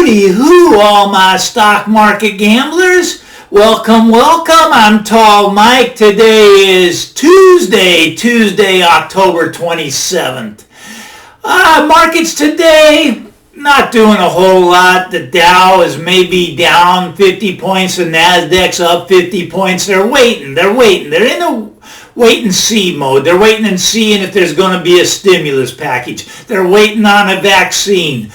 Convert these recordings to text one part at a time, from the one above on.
Hooty hoo, all my stock market gamblers. Welcome, welcome. I'm Tall Mike. Today is Tuesday, October 27th. Markets today, not doing a whole lot. The Dow is maybe down 50 points. The Nasdaq's up 50 points. They're waiting. They're in a wait and see mode. They're waiting and seeing if there's going to be a stimulus package. They're waiting on a vaccine.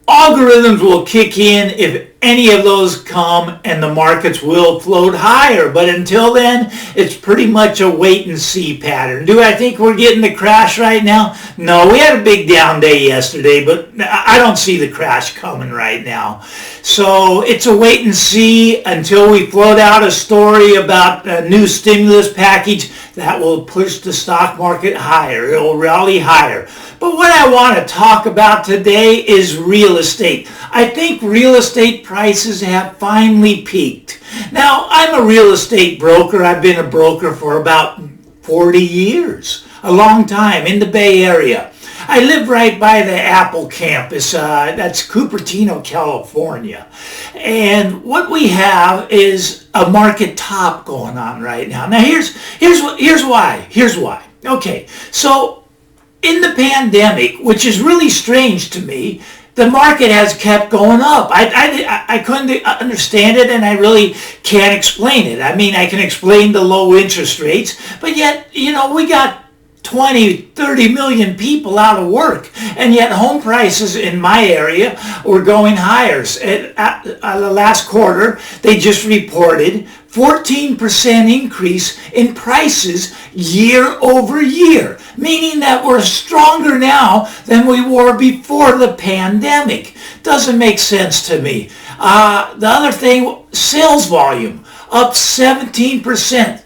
Algorithms will kick in if any of those come, and the markets will float higher. But until then, it's pretty much a wait and see pattern. Do I think we're getting the crash right now? No, we had a big down day yesterday, but I don't see the crash coming right now. So it's a wait and see until we float out a story about a new stimulus package that will push the stock market higher. It will rally higher. But what I want to talk about today is real estate. I think real estate prices have finally peaked. Now, I'm a real estate broker. I've been a broker for about 40 years, a long time in the Bay Area. I live right by the Apple campus. That's Cupertino, California. And what we have is a market top going on right now. Now, here's why. Okay, so in the pandemic, which is really strange to me, the market has kept going up. I couldn't understand it, and I really can't explain it. I mean, I can explain the low interest rates, but yet, we got 20, 30 million people out of work, and yet home prices in my area were going higher. At the last quarter, they just reported 14% increase in prices year over year, meaning that we're stronger now than we were before the pandemic. Doesn't make sense to me. The other thing, sales volume up 17%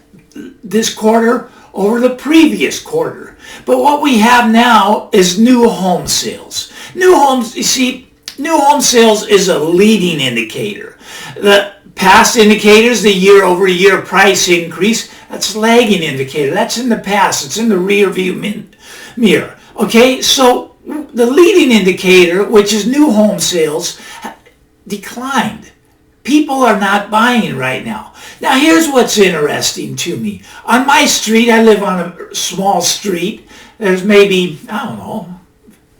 this quarter over the previous quarter. But what we have now is new home sales. New home sales is a leading indicator. The past indicators, the year-over-year price increase, that's a lagging indicator. That's in the past. It's in the rear view mirror. Okay, so the leading indicator, which is new home sales, declined. People are not buying right now. Now, here's what's interesting to me. On my street, I live on a small street. There's maybe,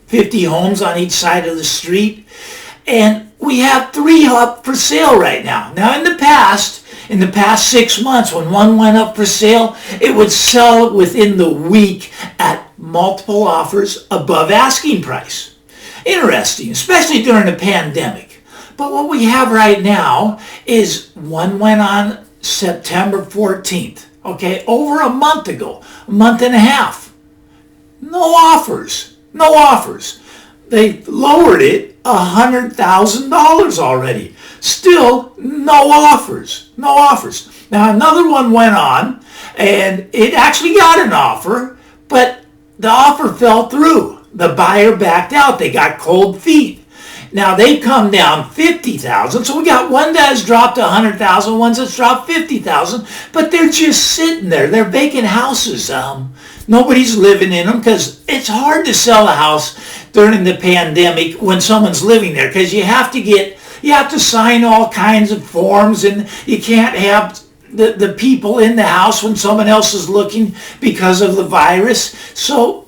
50 homes on each side of the street. And we have 3 up for sale right now. Now, in the past 6 months, when one went up for sale, it would sell within the week at multiple offers above asking price. Interesting, especially during the pandemic. But what we have right now is one went on September 14th, okay, over a month ago, a month and a half. No offers. They lowered it $100,000 already. Still no offers. Now another one went on, and it actually got an offer, but the offer fell through. The buyer backed out. They got cold feet. Now they've come down 50,000, so we got one that's dropped 100,000, one that's dropped 50,000, but they're just sitting there. They're vacant houses. Nobody's living in them because it's hard to sell a house during the pandemic when someone's living there, because you have to sign all kinds of forms, and you can't have the people in the house when someone else is looking because of the virus. So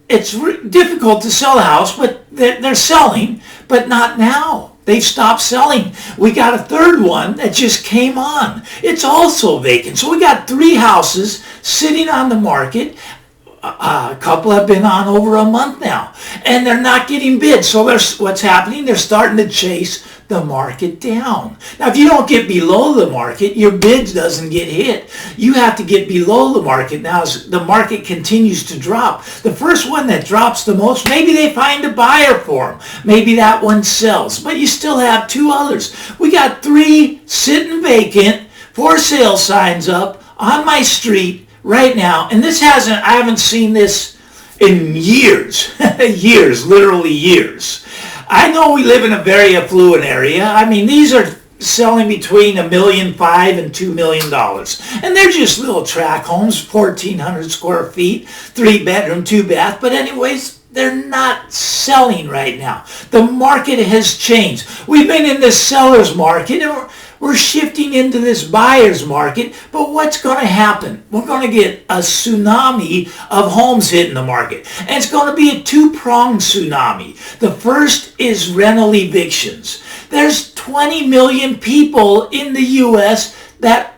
it's difficult to sell a house, but they're selling, but not now. They've stopped selling. We got a third one that just came on. It's also vacant. So we got 3 houses sitting on the market. A couple have been on over a month now, and they're not getting bid. So what's happening? They're starting to chase the market down. Now, if you don't get below the market, your bid doesn't get hit. You have to get below the market. Now, as the market continues to drop, the first one that drops the most, maybe they find a buyer for them. Maybe that one sells, but you still have 2 others. We got 3 sitting vacant, for sale signs up on my street right now, and I haven't seen this in years, literally years. I know we live in a very affluent area. I mean, these are selling between $1.5 million and $2 million. And they're just little tract homes, 1,400 square feet, 3 bedroom, 2 bath. But anyways, they're not selling right now. The market has changed. We've been in this seller's market and we're shifting into this buyer's market. But what's going to happen? We're going to get a tsunami of homes hitting the market. And it's going to be a two-pronged tsunami. The first is rental evictions. There's 20 million people in the U.S. that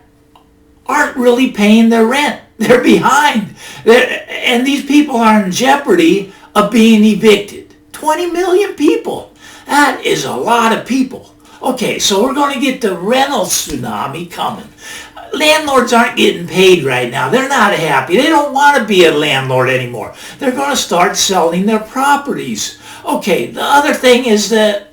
aren't really paying their rent. They're behind. And these people are in jeopardy of being evicted. 20 million people. That is a lot of people. Okay, so we're going to get the rental tsunami coming. Landlords aren't getting paid right now. They're not happy. They don't want to be a landlord anymore. They're going to start selling their properties. Okay, the other thing is the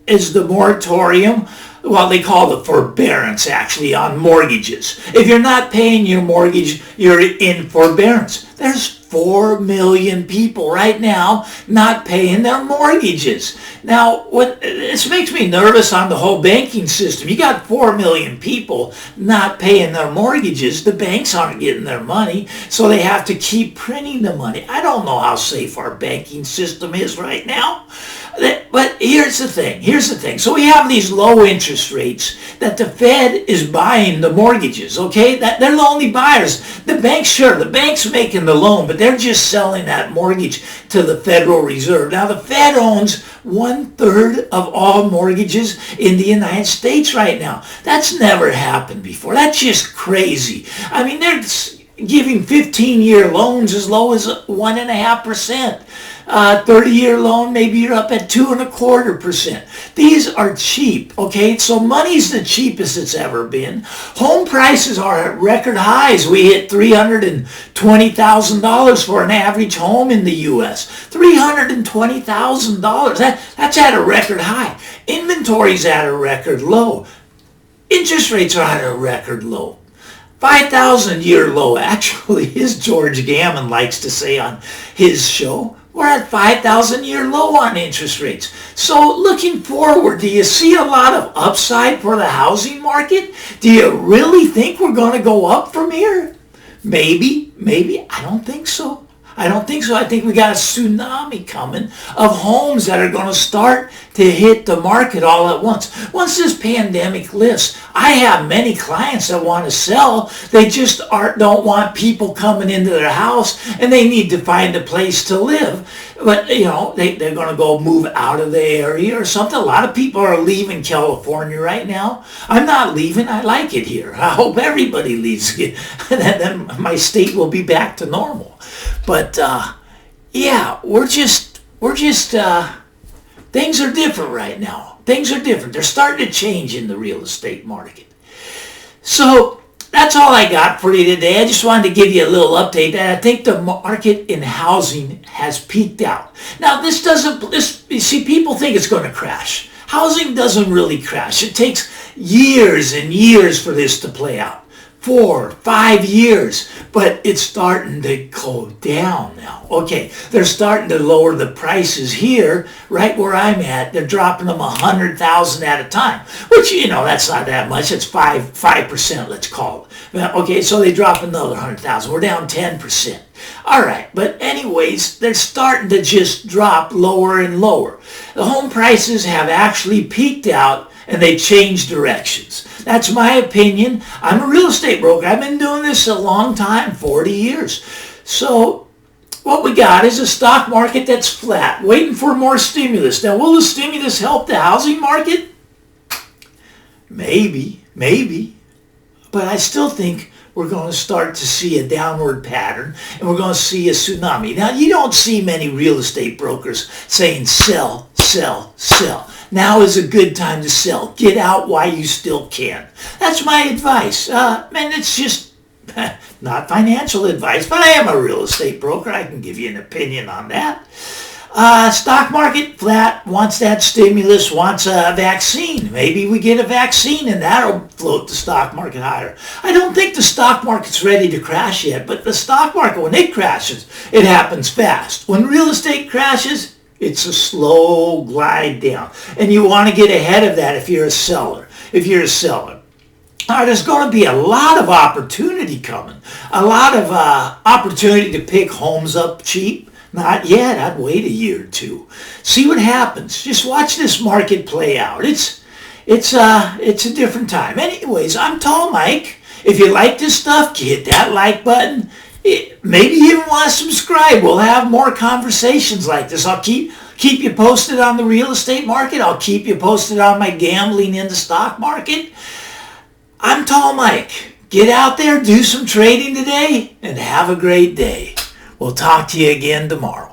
moratorium. Well, they call the forbearance, actually, on mortgages. If you're not paying your mortgage, you're in forbearance. There's 4 million people right now not paying their mortgages. Now, this makes me nervous on the whole banking system. You got 4 million people not paying their mortgages. The banks aren't getting their money, so they have to keep printing the money. I don't know how safe our banking system is right now. But here's the thing. So we have these low interest rates that the Fed is buying the mortgages, okay? They're the only buyers. The bank's making the loan, but they're just selling that mortgage to the Federal Reserve. Now, the Fed owns 1/3 of all mortgages in the United States right now. That's never happened before. That's just crazy. I mean, they're giving 15-year loans as low as 1.5%. 30-year loan, maybe you're up at 2.25%. These are cheap, okay? So money's the cheapest it's ever been. Home prices are at record highs. We hit $320,000 for an average home in the U.S. $320,000. That's at a record high. Inventory's at a record low. Interest rates are at a record low. 5,000-year low, actually, as George Gammon likes to say on his show. We're at 5,000-year low on interest rates. So looking forward, do you see a lot of upside for the housing market? Do you really think we're going to go up from here? Maybe. I don't think so. I think we got a tsunami coming of homes that are going to start to hit the market all at once. Once this pandemic lifts, I have many clients that want to sell. They just don't want people coming into their house, and they need to find a place to live. But, they're going to go move out of the area or something. A lot of people are leaving California right now. I'm not leaving. I like it here. I hope everybody leaves here. Then my state will be back to normal. But, we're just things are different right now. Things are different. They're starting to change in the real estate market. So that's all I got for you today. I just wanted to give you a little update. And I think the market in housing has peaked out. Now, you see, people think it's going to crash. Housing doesn't really crash. It takes years and years for this to play out. 4, 5 years, but it's starting to go down now. Okay, they're starting to lower the prices here, right where I'm at. They're dropping them 100,000 at a time, which, that's not that much. It's 5%, let's call it. Okay, so they drop another 100,000. We're down 10%. All right, but anyways, they're starting to just drop lower and lower. The home prices have actually peaked out, and they changed directions. That's my opinion. I'm a real estate broker. I've been doing this a long time, 40 years. So what we got is a stock market that's flat, waiting for more stimulus. Now, will the stimulus help the housing market? Maybe. But I still think we're going to start to see a downward pattern, and we're going to see a tsunami. Now, you don't see many real estate brokers saying sell, sell, sell. Now is a good time to sell. Get out while you still can. That's my advice. It's just not financial advice, but I am a real estate broker. I can give you an opinion on that. Stock market flat, wants that stimulus, wants a vaccine. Maybe we get a vaccine and that'll float the stock market higher. I don't think the stock market's ready to crash yet, but the stock market, when it crashes, it happens fast. When real estate crashes, it's a slow glide down. And you want to get ahead of that if you're a seller. There's going to be a lot of opportunity coming. A lot of opportunity to pick homes up cheap. Not yet. I'd wait a year or two. See what happens. Just watch this market play out. It's a different time. Anyways, I'm Tall Mike. If you like this stuff, hit that like button. Maybe you even want to subscribe. We'll have more conversations like this. I'll keep you posted on the real estate market. I'll keep you posted on my gambling in the stock market. I'm Tall Mike. Get out there, do some trading today, and have a great day. We'll talk to you again tomorrow.